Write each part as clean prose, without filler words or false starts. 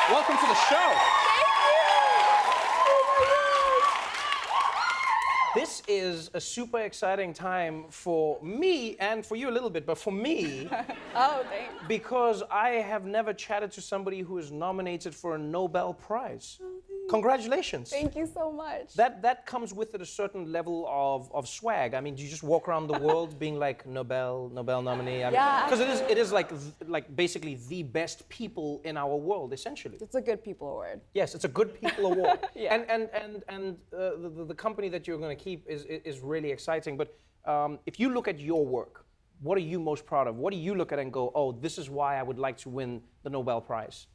Welcome to the show. This is a super exciting time for me and for you a little bit, but for me, Oh, thanks. because I have never chatted to somebody who is nominated for a Nobel Prize. Congratulations. Thank you so much. That comes with it a certain level of swag. I mean, do you just walk around the world being like Nobel nominee? Yeah. Because it is like basically the best people in our world, essentially. It's a Good People Award. Yes, it's a Good People Award. Yeah. And the company that you're going to keep is really exciting. But if you look at your work, what are you most proud of? What do you look at and go, oh, this is why I would like to win the Nobel Prize?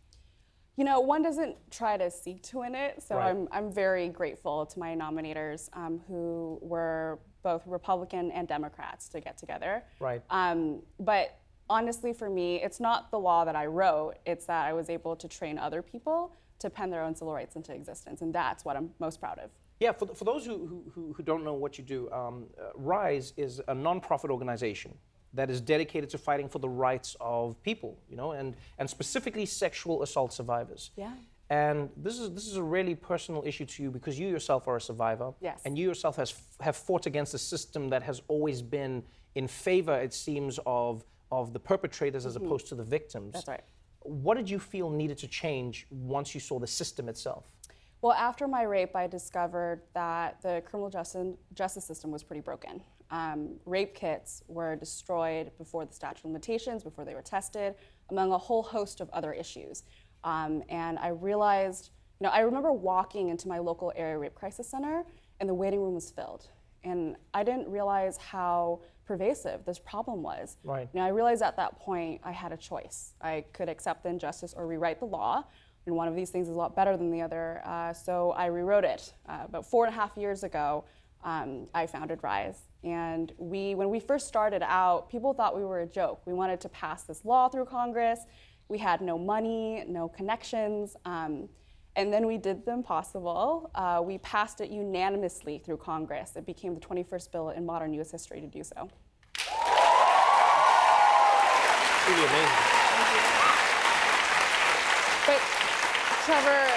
You know, one doesn't try to seek to win it, so Right. I'm very grateful to my nominators who were both Republican and Democrats to get together. Right. But honestly, for me, it's not the law that I wrote, it's that I was able to train other people to pen their own civil rights into existence, and that's what I'm most proud of. Yeah, for those who don't know what you do, RISE is a non-profit organization that is dedicated to fighting for the rights of people, you know, and specifically sexual assault survivors. Yeah. And this is a really personal issue to you because you yourself are a survivor. Yes. And you yourself have fought against a system that has always been in favor, it seems, of the perpetrators as opposed to the victims. That's right. What did you feel needed to change once you saw the system itself? Well, after my rape, I discovered that the criminal justice system was pretty broken. Rape kits were destroyed before the statute of limitations, before they were tested, among a whole host of other issues. And I realized, you know, I remember walking into my local area rape crisis center, and the waiting room was filled. And I didn't realize how pervasive this problem was. Right. You know, I realized at that point I had a choice. I could accept the injustice or rewrite the law. And one of these things is a lot better than the other, so I rewrote it. About 4.5 years ago, I founded RISE. And when we first started out, people thought we were a joke. We wanted to pass this law through Congress. We had no money, no connections. And then we did the impossible. We passed it unanimously through Congress. It became the 21st bill in modern US history to do so. Really amazing. But Trevor,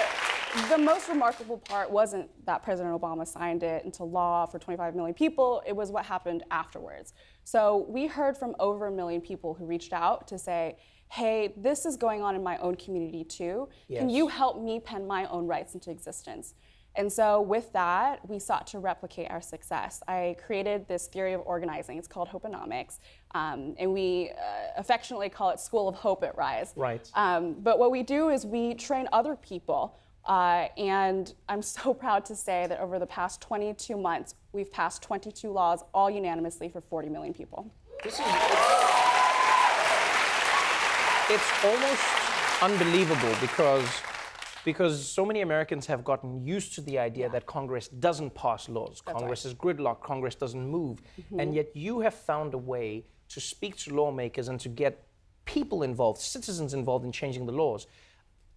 the most remarkable part wasn't that President Obama signed it into law for 25 million people, it was what happened afterwards. So we heard from over 1 million people who reached out to say, hey, this is going on in my own community too. Yes. Can you help me pen my own rights into existence? And so with that, we sought to replicate our success. I created this theory of organizing. It's called Hopeonomics. And we affectionately call it School of Hope at RISE. Right. But what we do is we train other people. And I'm so proud to say that over the past 22 months, we've passed 22 laws, all unanimously for 40 million people. It's almost unbelievable because so many Americans have gotten used to the idea that Congress doesn't pass laws. That's Congress right. is gridlocked, Congress doesn't move. And yet you have found a way to speak to lawmakers and to get people involved, citizens involved in changing the laws.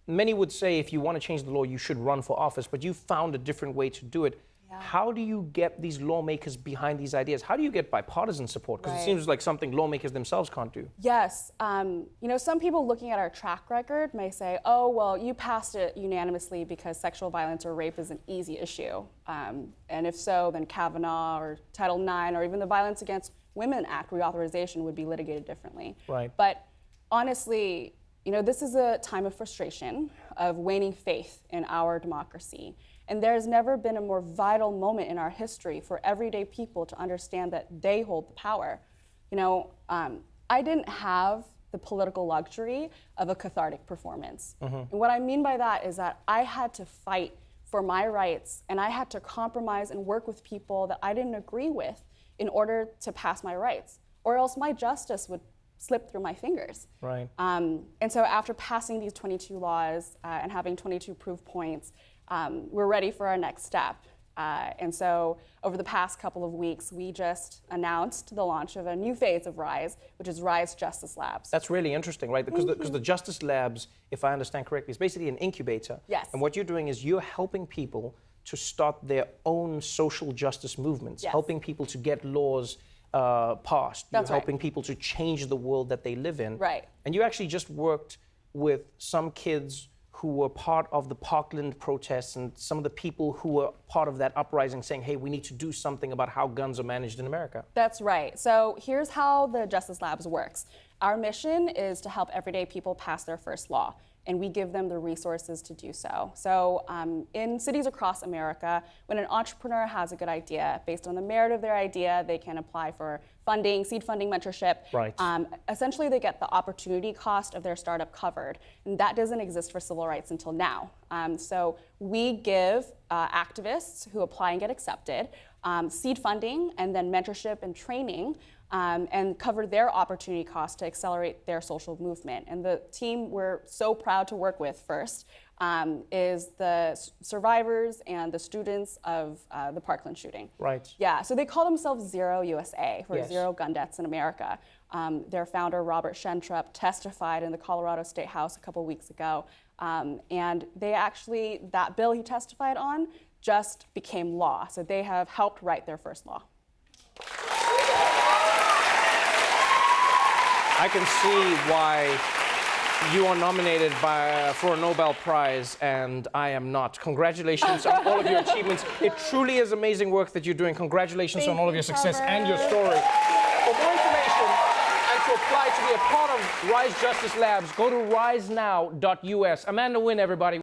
Many would say if you want to change the law, you should run for office, but you found a different way to do it. Yeah. How do you get these lawmakers behind these ideas? How do you get bipartisan support? Because Right. it seems like something lawmakers themselves can't do. Yes, you know, some people looking at our track record may say, oh, well, you passed it unanimously because sexual violence or rape is an easy issue. And if so, then Kavanaugh or Title IX or even the Violence Against Women Act reauthorization would be litigated differently. Right. But honestly, you know, this is a time of frustration, of waning faith in our democracy. And there's never been a more vital moment in our history for everyday people to understand that they hold the power. You know, I didn't have the political luxury of a cathartic performance. And what I mean by that is that I had to fight for my rights, and I had to compromise and work with people that I didn't agree with in order to pass my rights, or else my justice would slip through my fingers. Right. And so after passing these 22 laws and having 22 proof points, we're ready for our next step. And so over the past couple of weeks, we just announced the launch of a new phase of RISE, which is RISE Justice Labs. That's really interesting, right? Because the Justice Labs, if I understand correctly, is basically an incubator. Yes. And what you're doing is you're helping people to start their own social justice movements, Yes. helping people to get laws passed. You're That's right. helping people to change the world that they live in. Right. And you actually just worked with some kids who were part of the Parkland protests and some of the people who were part of that uprising saying, hey, we need to do something about how guns are managed in America. That's right. So here's how the Justice Labs works. Our mission is to help everyday people pass their first law, and we give them the resources to do so. So in cities across America, when an entrepreneur has a good idea, based on the merit of their idea, they can apply for funding, seed funding, mentorship. Right. Essentially, they get the opportunity cost of their startup covered, and that doesn't exist for civil rights until now. So we give activists who apply and get accepted seed funding and then mentorship and training and cover their opportunity cost to accelerate their social movement. And the team we're so proud to work with first is the survivors and the students of the Parkland shooting. Right. Yeah, so they call themselves Zero USA, for Yes. Zero Gun Deaths in America. Their founder, Robert Shentrup, testified in the Colorado State House a couple weeks ago. And they actually, that bill he testified on just became law. So they have helped write their first law. I can see why you are nominated for a Nobel Prize and I am not. Congratulations on all of your achievements. It truly is amazing work that you're doing. Congratulations on all of your success and your story. For more information and to apply to be a part of Rise Justice Labs, go to risenow.us. Amanda Nguyen, everybody.